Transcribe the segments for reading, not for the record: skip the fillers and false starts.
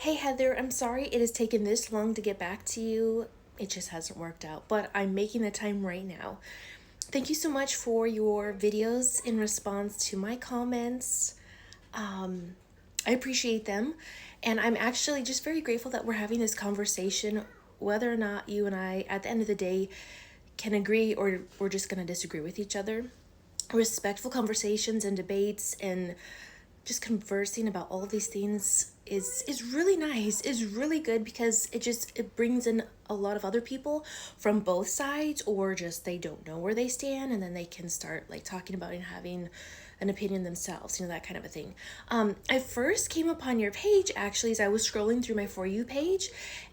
Hey Heather, I'm sorry it has taken this long to get back to you. It just hasn't worked out, but I'm making the time right now. Thank you so much for your videos in response to my comments. I appreciate them, and I'm actually just very grateful that we're having this conversation, whether or not you and I, at the end of the day, can agree or we're just going to disagree with each other. Respectful conversations and debates and just conversing about all of these things is really nice, is really good, because it brings in a lot of other people from both sides, or just they don't know where they stand, and then they can start like talking about and having an opinion themselves, that kind of a thing. I first came upon your page actually as I was scrolling through my For You page,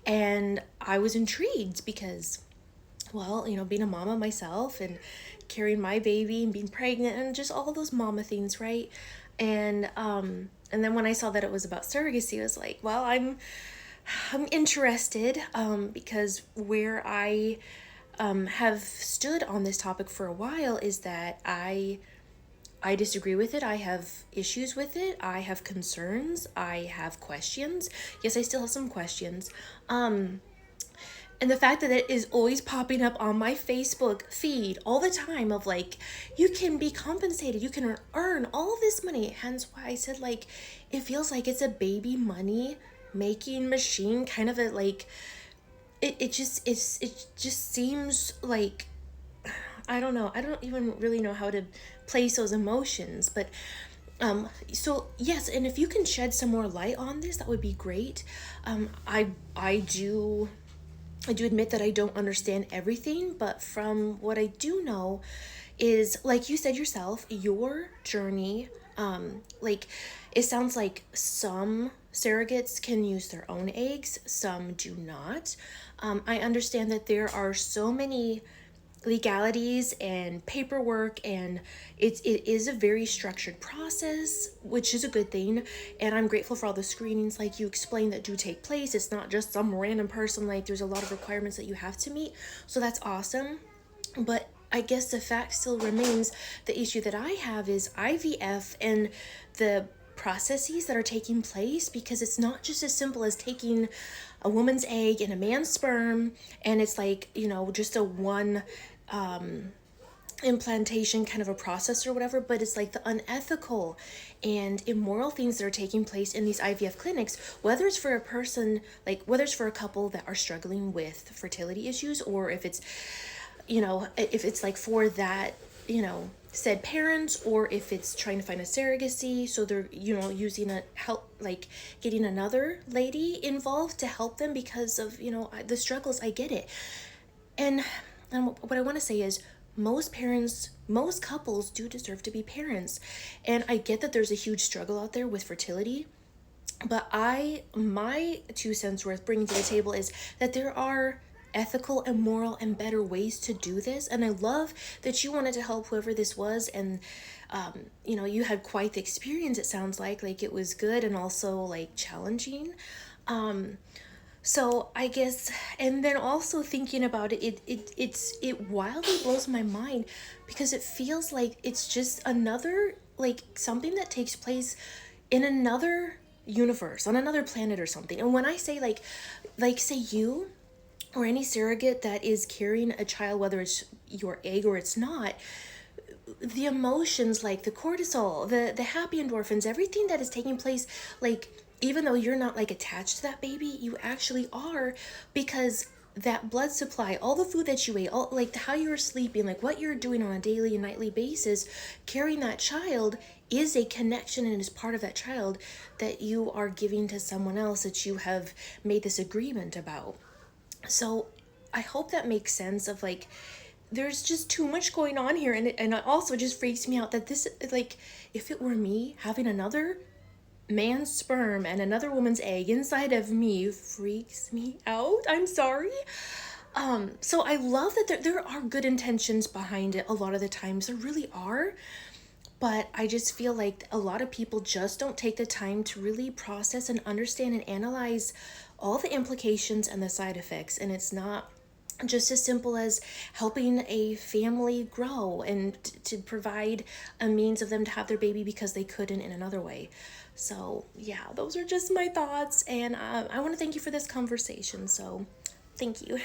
and I was intrigued because, well, being a mama myself and carrying my baby and being pregnant and just all those mama things, right? And then when I saw that it was about surrogacy, I was like, well, I'm interested, because where I have stood on this topic for a while is that I disagree with it. I have issues with it. I have concerns. I have questions. Yes, I still have some questions. And the fact that it is always popping up on my Facebook feed all the time of like, you can be compensated, you can earn all this money. Hence why I said, like, it feels like it's a baby money making machine, kind of a like, it just seems like, I don't know. I don't even really know how to place those emotions, but so yes, and if you can shed some more light on this, that would be great. I do admit that I don't understand everything, but from what I do know is, like you said yourself, your journey, like, it sounds like some surrogates can use their own eggs, some do not. I understand that there are so many legalities and paperwork, and it is a very structured process, which is a good thing, and I'm grateful for all the screenings like you explained that do take place. It's not just some random person, like there's a lot of requirements that you have to meet, so that's awesome. But I guess the fact still remains, the issue that I have is IVF and the processes that are taking place, because it's not just as simple as taking a woman's egg and a man's sperm, and it's like, just a one implantation kind of a process or whatever, but it's like the unethical and immoral things that are taking place in these IVF clinics, whether it's for a person, like whether it's for a couple that are struggling with fertility issues, or if it's like for that, said parents, or if it's trying to find a surrogacy, so they're, using a help, like getting another lady involved to help them because of, the struggles. I get it. And what I want to say is, most parents, most couples do deserve to be parents. And I get that there's a huge struggle out there with fertility, but my 2 cents worth bringing to the table is that there are ethical and moral and better ways to do this. And I love that you wanted to help whoever this was, and you had quite the experience. It sounds like it was good and also like challenging. So I guess, and then also thinking about it wildly blows my mind, because it feels like it's just another, like something that takes place in another universe, on another planet or something. And when I say like say you or any surrogate that is carrying a child, whether it's your egg or it's not, the emotions, like the cortisol, the happy endorphins, everything that is taking place, like, even though you're not like attached to that baby, you actually are, because that blood supply, all the food that you ate, all like how you're sleeping, like what you're doing on a daily and nightly basis, carrying that child is a connection, and is part of that child that you are giving to someone else that you have made this agreement about. So I hope that makes sense of like, there's just too much going on here, and it also just freaks me out that this, like, if it were me having another man's sperm and another woman's egg inside of me, freaks me out. I'm sorry. So I love that there are good intentions behind it a lot of the times. There really are. But I just feel like a lot of people just don't take the time to really process and understand and analyze all the implications and the side effects. And it's not just as simple as helping a family grow and to provide a means of them to have their baby because they couldn't in another way. So yeah, those are just my thoughts, and I want to thank you for this conversation. So thank you.